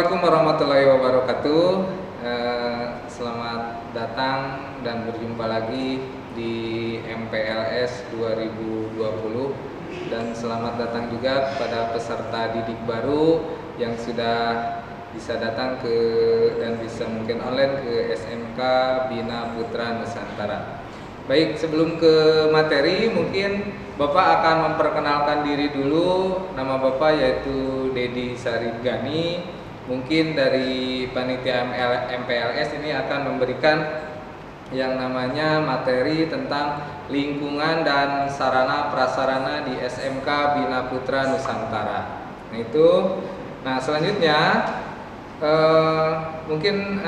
Assalamualaikum warahmatullahi wabarakatuh. Selamat datang dan berjumpa lagi di MPLS 2020 dan selamat datang juga kepada peserta didik baru yang sudah bisa datang ke dan bisa mungkin online ke SMK Bina Putra Nusantara. Baik, sebelum ke materi mungkin Bapak akan memperkenalkan diri dulu. Nama Bapak yaitu Dedi Sarigani. Mungkin dari panitia MPLS ini akan memberikan yang namanya materi tentang lingkungan dan sarana prasarana di SMK Bina Putra Nusantara. Nah selanjutnya mungkin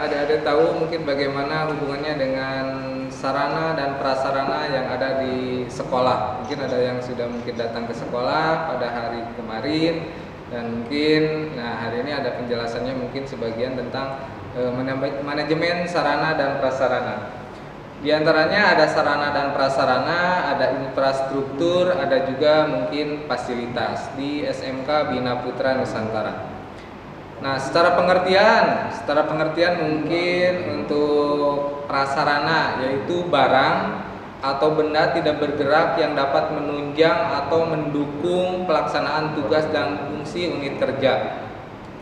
ada tahu mungkin bagaimana hubungannya dengan sarana dan prasarana yang ada di sekolah. Mungkin ada yang sudah mungkin datang ke sekolah pada hari kemarin dan mungkin hari ini ada penjelasannya mungkin sebagian tentang manajemen sarana dan prasarana. Di antaranya ada sarana dan prasarana, ada infrastruktur, ada juga mungkin fasilitas di SMK Bina Putra Nusantara. Nah, secara pengertian mungkin untuk prasarana yaitu barang atau benda tidak bergerak yang dapat menunjang atau mendukung pelaksanaan tugas dan fungsi unit kerja.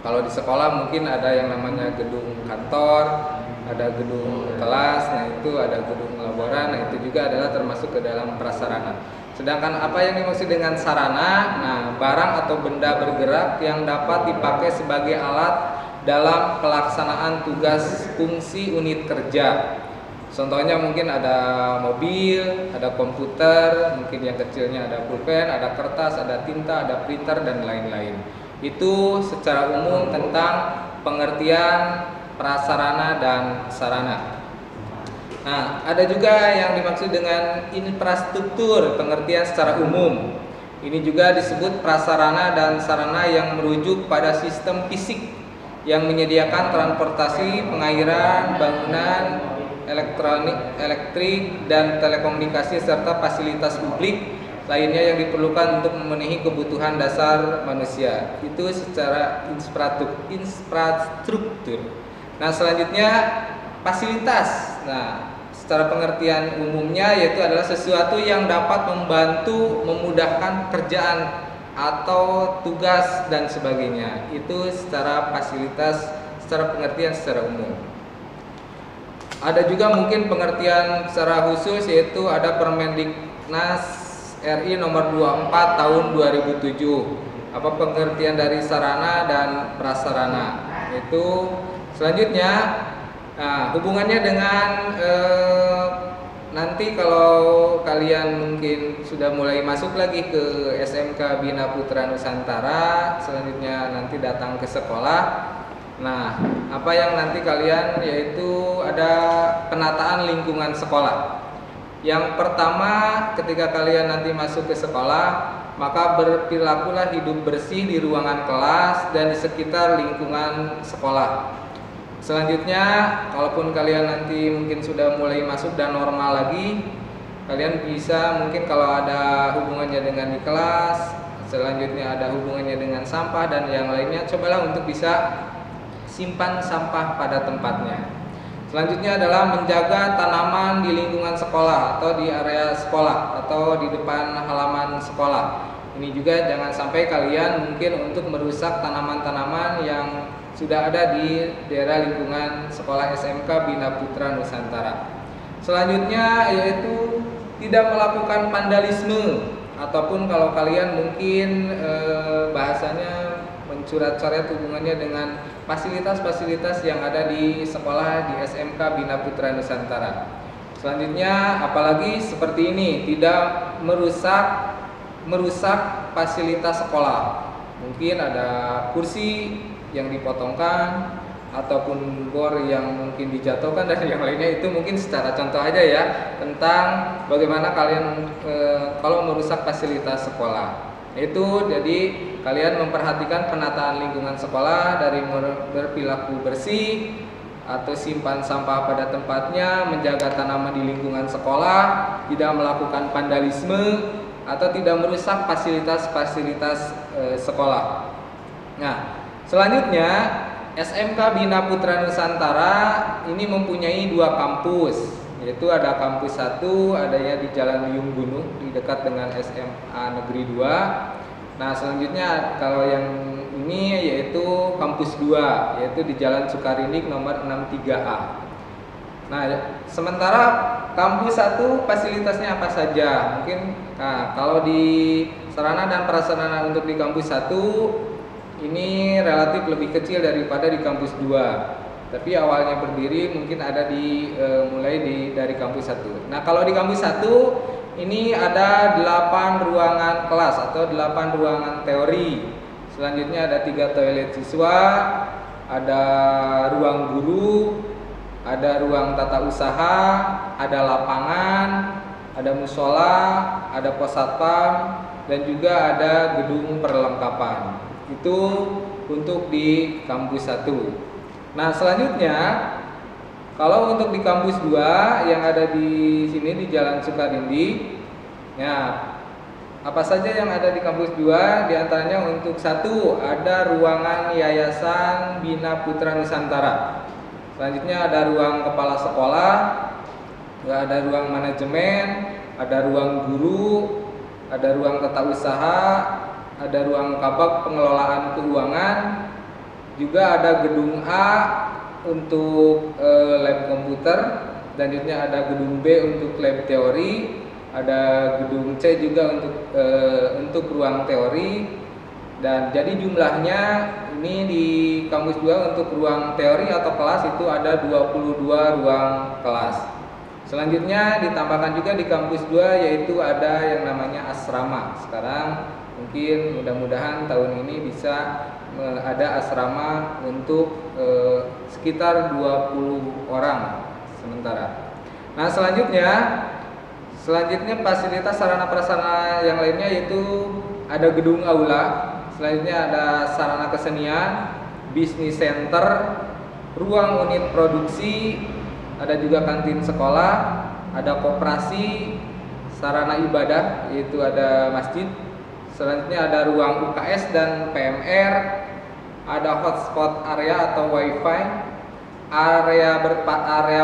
Kalau di sekolah mungkin ada yang namanya gedung kantor, ada gedung kelas, nah itu ada gedung laboran, nah itu juga adalah termasuk ke dalam prasarana. Sedangkan apa yang dimaksud dengan sarana? Nah, barang atau benda bergerak yang dapat dipakai sebagai alat dalam pelaksanaan tugas fungsi unit kerja. Contohnya mungkin ada mobil, ada komputer, mungkin yang kecilnya ada pulpen, ada kertas, ada tinta, ada printer, dan lain-lain. Itu secara umum tentang pengertian prasarana dan sarana. Nah, ada juga yang dimaksud dengan infrastruktur, pengertian secara umum. Ini juga disebut prasarana dan sarana yang merujuk pada sistem fisik yang menyediakan transportasi, pengairan, bangunan, elektrik, dan telekomunikasi serta fasilitas publik lainnya yang diperlukan untuk memenuhi kebutuhan dasar manusia. Itu secara infrastruktur. Nah, selanjutnya fasilitas. Nah, secara pengertian umumnya yaitu adalah sesuatu yang dapat membantu memudahkan pekerjaan atau tugas dan sebagainya. Itu secara fasilitas, secara pengertian secara umum. Ada juga mungkin pengertian secara khusus yaitu ada Permendiknas RI nomor 24 tahun 2007. Apa pengertian dari sarana dan prasarana? Itu selanjutnya hubungannya dengan nanti kalau kalian mungkin sudah mulai masuk lagi ke SMK Bina Putra Nusantara, selanjutnya nanti datang ke sekolah. Nah, apa yang nanti kalian yaitu ada penataan lingkungan sekolah. Yang pertama, ketika kalian nanti masuk ke sekolah, maka berperilakulah hidup bersih di ruangan kelas dan di sekitar lingkungan sekolah. Selanjutnya, kalaupun kalian nanti mungkin sudah mulai masuk dan normal lagi, kalian bisa mungkin kalau ada hubungannya dengan di kelas, selanjutnya ada hubungannya dengan sampah dan yang lainnya, cobalah untuk bisa simpan sampah pada tempatnya. Selanjutnya adalah menjaga tanaman di lingkungan sekolah atau di area sekolah atau di depan halaman sekolah. Ini juga jangan sampai kalian mungkin untuk merusak tanaman-tanaman yang sudah ada di daerah lingkungan sekolah SMK Bina Putra Nusantara. Selanjutnya yaitu tidak melakukan vandalisme ataupun kalau kalian mungkin bahasanya mencoret-coret hubungannya dengan fasilitas-fasilitas yang ada di sekolah di SMK Bina Putra Nusantara. Selanjutnya apalagi seperti ini, tidak merusak fasilitas sekolah. Mungkin ada kursi yang dipotongkan ataupun bor yang mungkin dijatuhkan dan yang lainnya. Itu mungkin secara contoh aja ya tentang bagaimana kalian kalau merusak fasilitas sekolah. Itu jadi kalian memperhatikan penataan lingkungan sekolah dari berperilaku bersih atau simpan sampah pada tempatnya, menjaga tanaman di lingkungan sekolah, tidak melakukan vandalisme atau tidak merusak fasilitas-fasilitas sekolah. Nah, Selanjutnya, SMK Bina Putra Nusantara ini mempunyai 2 kampus, yaitu ada kampus 1 adanya di Jalan Wiyung Gunung di dekat dengan SMA Negeri 2. Nah, selanjutnya kalau yang ini yaitu kampus 2, yaitu di Jalan Sukarindik nomor 63A. Nah, sementara kampus 1 fasilitasnya apa saja? Mungkin kalau di sarana dan prasarana untuk di kampus 1 ini relatif lebih kecil daripada di kampus 2. Tapi awalnya berdiri mungkin ada dari kampus 1. Nah, kalau di kampus 1 ini ada 8 ruangan kelas atau 8 ruangan teori. Selanjutnya ada 3 toilet siswa, ada ruang guru, ada ruang tata usaha, ada lapangan, ada musola, ada pos satpam, dan juga ada gedung perlengkapan. Itu untuk di kampus 1. Nah, selanjutnya kalau untuk di kampus 2 yang ada di sini di Jalan Sukarindik, ya apa saja yang ada di kampus 2? Di antaranya untuk 1 ada ruangan Yayasan Bina Putra Nusantara. Selanjutnya ada ruang kepala sekolah, ada ruang manajemen, ada ruang guru, ada ruang tata usaha, ada ruang kabak pengelolaan keuangan, juga ada gedung A untuk lab komputer, selanjutnya ada gedung B untuk lab teori, ada gedung C juga untuk ruang teori. Dan jadi jumlahnya ini di kampus 2 untuk ruang teori atau kelas itu ada 22 ruang kelas. Selanjutnya ditambahkan juga di kampus 2 yaitu ada yang namanya asrama. Sekarang mungkin mudah-mudahan tahun ini bisa ada asrama untuk sekitar 20 orang sementara. Nah, selanjutnya fasilitas sarana prasarana yang lainnya yaitu ada gedung aula, selanjutnya ada sarana kesenian, bisnis center, ruang unit produksi, ada juga kantin sekolah, ada koperasi, sarana ibadah yaitu ada masjid. Selanjutnya ada ruang UKS dan PMR, ada hotspot area atau wifi, area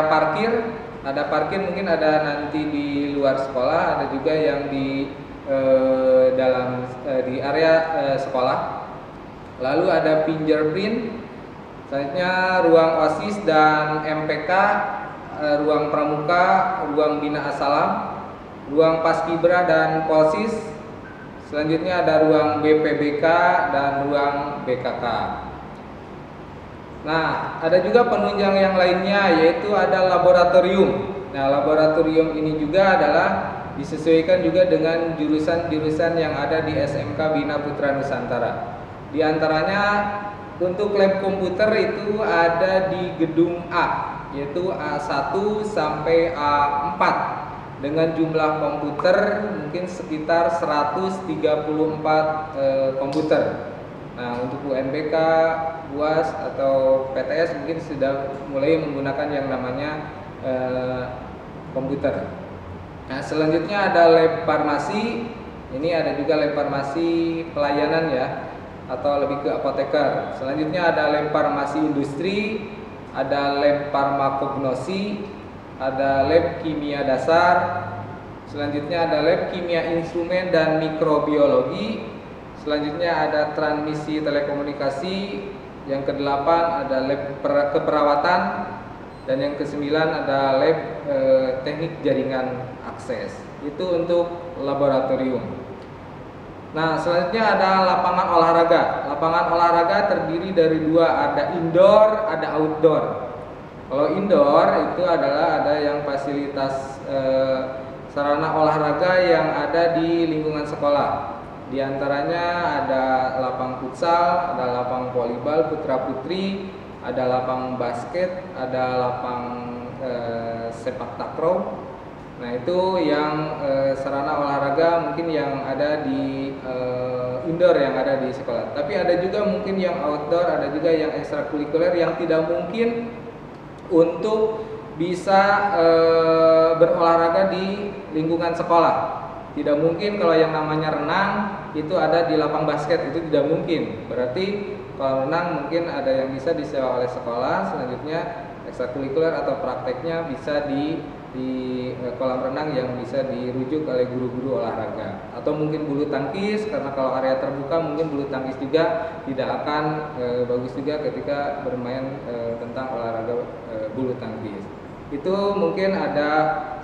parkir, ada parkir mungkin ada nanti di luar sekolah, ada juga yang di area sekolah. Lalu ada fingerprint, selanjutnya ruang OSIS dan MPK, ruang pramuka, ruang bina asalam, ruang paskibra dan polsis. Selanjutnya ada ruang BPBK dan ruang BKK. Nah, ada juga penunjang yang lainnya yaitu ada laboratorium. Nah, laboratorium ini juga adalah disesuaikan juga dengan jurusan-jurusan yang ada di SMK Bina Putra Nusantara. Di antaranya untuk lab komputer itu ada di gedung A, yaitu A1 sampai A4 dengan jumlah komputer mungkin sekitar 134 komputer. Nah, untuk UNBK, UAS atau PTS mungkin sudah mulai menggunakan yang namanya komputer. Nah, selanjutnya ada lab farmasi. Ini ada juga lab farmasi pelayanan ya, atau lebih ke apoteker. Selanjutnya ada lab farmasi industri, ada lab farmakognosi, ada lab kimia dasar. Selanjutnya ada lab kimia instrumen dan mikrobiologi. Selanjutnya ada transmisi telekomunikasi. Yang kedelapan ada lab keperawatan. Dan yang kesembilan ada lab teknik jaringan akses. Itu untuk laboratorium. Nah, selanjutnya ada lapangan olahraga. Lapangan olahraga terdiri dari 2, ada indoor, ada outdoor. Kalau indoor itu adalah ada yang fasilitas sarana olahraga yang ada di lingkungan sekolah. Di antaranya ada lapang futsal, ada lapang volleyball putra putri, ada lapang basket, ada lapang sepak takraw. Nah, itu yang sarana olahraga mungkin yang ada di indoor yang ada di sekolah. Tapi ada juga mungkin yang outdoor, ada juga yang ekstrakurikuler yang tidak mungkin untuk bisa berolahraga di lingkungan sekolah. Tidak mungkin kalau yang namanya renang itu ada di lapang basket, itu tidak mungkin. Berarti kolam renang mungkin ada yang bisa disewa oleh sekolah, selanjutnya ekstrakurikuler atau prakteknya bisa di kolam renang yang bisa dirujuk oleh guru-guru olahraga, atau mungkin bulu tangkis, karena kalau area terbuka mungkin bulu tangkis juga tidak akan bagus juga ketika bermain tentang olahraga bulu tangkis. Itu mungkin ada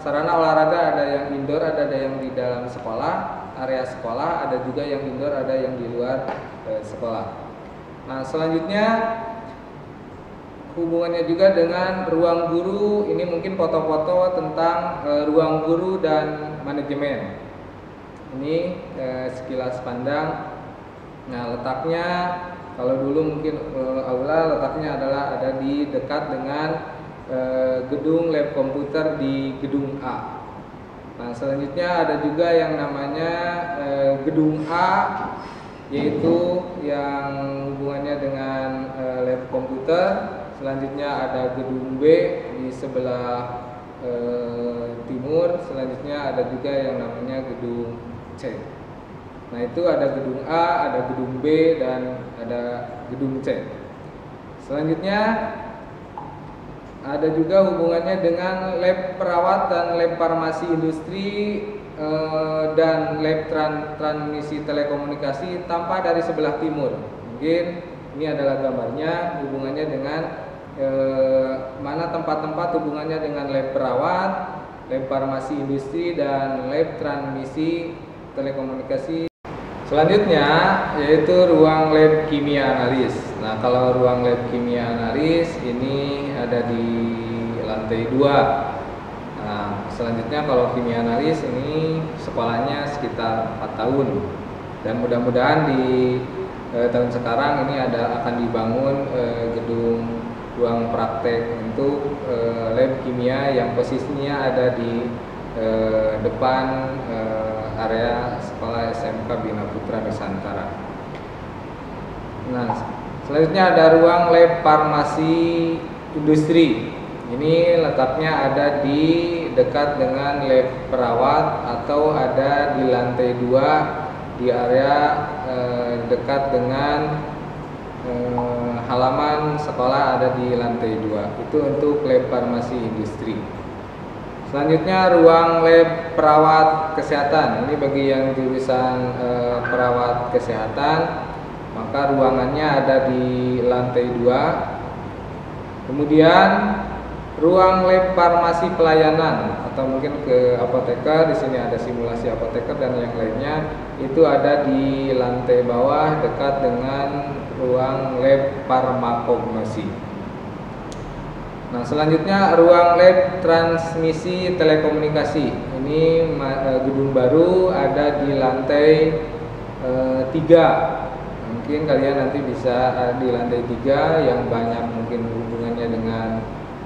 sarana olahraga, ada yang indoor, ada yang di dalam sekolah, area sekolah, ada juga yang indoor, ada yang di luar sekolah. Nah, selanjutnya hubungannya juga dengan ruang guru. Ini mungkin foto-foto tentang ruang guru dan manajemen. Ini sekilas pandang. Nah, letaknya kalau dulu mungkin aula letaknya adalah ada di dekat dengan gedung lab komputer di gedung A. Nah, selanjutnya ada juga yang namanya gedung A, yaitu yang hubungannya dengan lab komputer. Selanjutnya ada gedung B di sebelah timur. Selanjutnya ada juga yang namanya gedung C. Nah, itu ada gedung A, ada gedung B, dan ada gedung C. Selanjutnya ada juga hubungannya dengan lab perawat dan lab farmasi industri dan lab transmisi telekomunikasi tanpa dari sebelah timur. Mungkin ini adalah gambarnya, hubungannya dengan mana tempat-tempat hubungannya dengan lab perawat, lab farmasi industri, dan lab transmisi telekomunikasi. Selanjutnya yaitu ruang lab kimia analis. Nah, kalau ruang lab kimia analis ini ada di lantai 2. Nah, selanjutnya kalau kimia analis ini sekolahnya sekitar 4 tahun. Dan mudah-mudahan di tahun sekarang ini akan dibangun gedung ruang praktek untuk lab kimia yang posisinya ada di depan area sekolah SMK Bina Putra Nusantara. Nah, selanjutnya ada ruang lab farmasi industri. Ini letaknya ada di dekat dengan lab perawat atau ada di lantai 2 di area dekat dengan halaman sekolah, ada di lantai 2. Itu untuk lab farmasi industri. Selanjutnya ruang lab perawat kesehatan. Ini bagi yang jurusan perawat kesehatan, maka ruangannya ada di lantai 2. Kemudian ruang lab farmasi pelayanan atau mungkin ke apoteker. Di sini ada simulasi apoteker dan yang lainnya, itu ada di lantai bawah dekat dengan ruang lab farmakognosi. Nah, selanjutnya ruang lab transmisi telekomunikasi. Ini gedung baru, ada di lantai 3. Mungkin kalian nanti bisa di lantai 3 yang banyak mungkin hubungannya dengan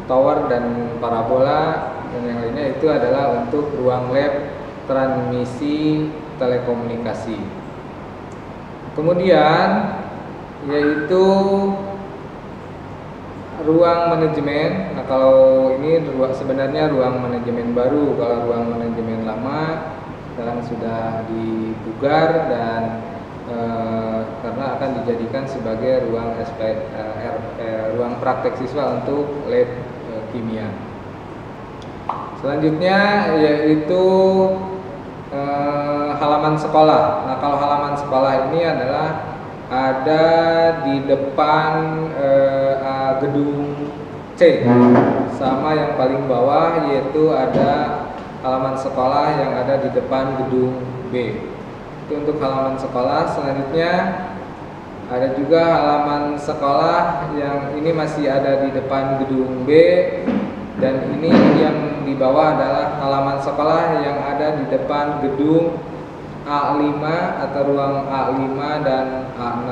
tower dan parabola dan yang lainnya. Itu adalah untuk ruang lab transmisi telekomunikasi. Kemudian yaitu ruang manajemen. Nah, kalau ini sebenarnya ruang manajemen baru. Kalau ruang manajemen lama sekarang sudah dipugar dan karena akan dijadikan sebagai ruang ruang praktek siswa untuk lab kimia. Selanjutnya yaitu halaman sekolah. Nah, kalau halaman sekolah ini adalah ada di depan gedung C, sama yang paling bawah yaitu ada halaman sekolah yang ada di depan gedung B. Itu untuk halaman sekolah. Selanjutnya ada juga halaman sekolah yang ini masih ada di depan gedung B, dan ini yang di bawah adalah halaman sekolah yang ada di depan gedung A5 atau ruang A5 dan A6.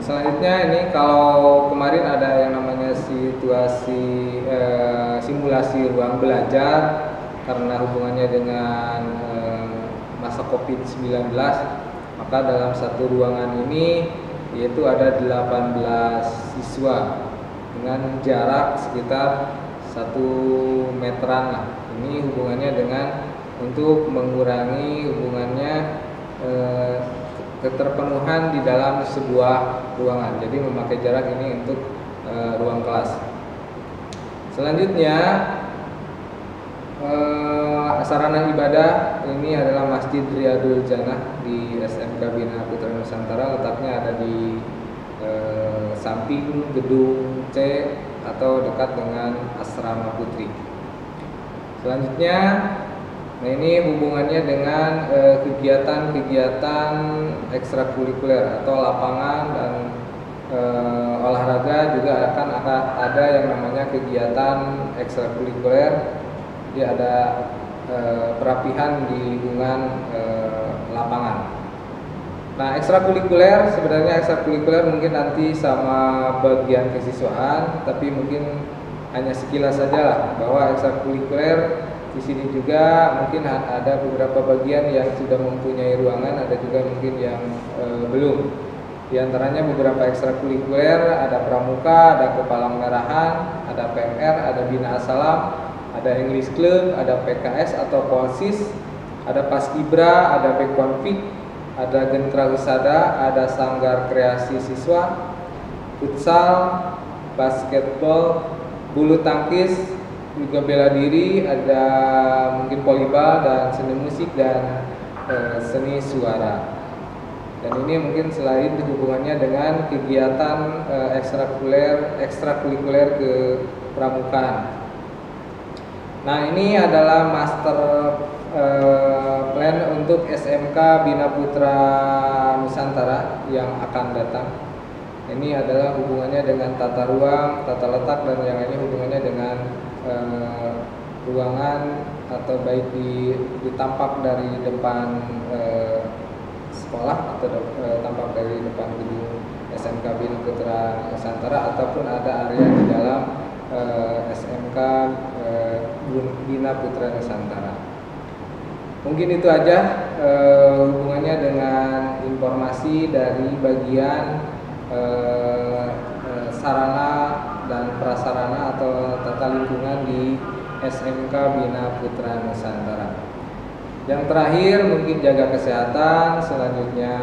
Selanjutnya ini kalau kemarin ada yang namanya simulasi ruang belajar karena hubungannya dengan masa COVID-19, maka dalam satu ruangan ini yaitu ada 18 siswa dengan jarak sekitar 1 meteran lah. Ini hubungannya dengan untuk mengurangi hubungannya keterpenuhan di dalam sebuah ruangan. Jadi memakai jarak ini untuk ruang kelas. Selanjutnya sarana ibadah ini adalah Masjid Riyadul Jannah di SMK Bina Putra Nusantara, letaknya ada di samping gedung C atau dekat dengan asrama putri. Selanjutnya, nah ini hubungannya dengan kegiatan-kegiatan ekstrakurikuler atau lapangan dan olahraga juga akan ada yang namanya kegiatan ekstrakurikuler. Dia ada perapihan di lingkungan lapangan. Nah, ekstrakurikuler mungkin nanti sama bagian kesiswaan, tapi mungkin hanya sekilas saja lah bahwa ekstrakurikuler di sini juga mungkin ada beberapa bagian yang sudah mempunyai ruangan, ada juga mungkin yang belum. Di antaranya beberapa ekstrakurikuler ada pramuka, ada kepala merahan, ada PMR, ada bina asalam, ada English Club, ada PKS atau Polsis, ada Paskibra, ada Bekonfik, ada Gentra Husada, ada Sanggar Kreasi Siswa, futsal, basketball, bulu tangkis, juga bela diri, ada mungkin volleyball dan seni musik dan seni suara. Dan ini mungkin selain hubungannya dengan kegiatan ekstrakurikuler ke pramukaan. Nah, ini adalah master plan untuk SMK Bina Putra Nusantara yang akan datang. Ini adalah hubungannya dengan tata ruang, tata letak, dan yang ini hubungannya dengan ruangan atau baik ditampak dari depan sekolah atau tampak dari depan gedung SMK Bina Putra Nusantara ataupun ada area di dalam SMK Bina Putra Nusantara. Mungkin itu aja hubungannya dengan informasi dari bagian sarana dan prasarana atau tata lingkungan di SMK Bina Putra Nusantara. Yang terakhir mungkin jaga kesehatan. Selanjutnya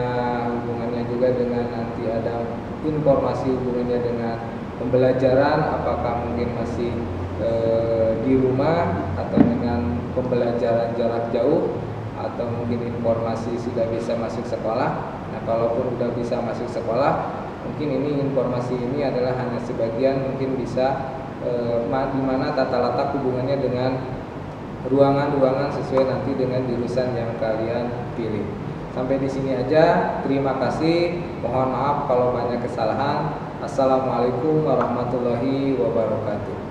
hubungannya juga dengan nanti ada informasi hubungannya dengan pembelajaran, apakah mungkin masih di rumah atau dengan pembelajaran jarak jauh, atau mungkin informasi sudah bisa masuk sekolah. Nah, kalaupun sudah bisa masuk sekolah, mungkin ini informasi ini adalah hanya sebagian, mungkin bisa di mana tata letak hubungannya dengan ruangan-ruangan sesuai nanti dengan jurusan yang kalian pilih. Sampai di sini aja. Terima kasih. Mohon maaf kalau banyak kesalahan. Assalamualaikum warahmatullahi wabarakatuh.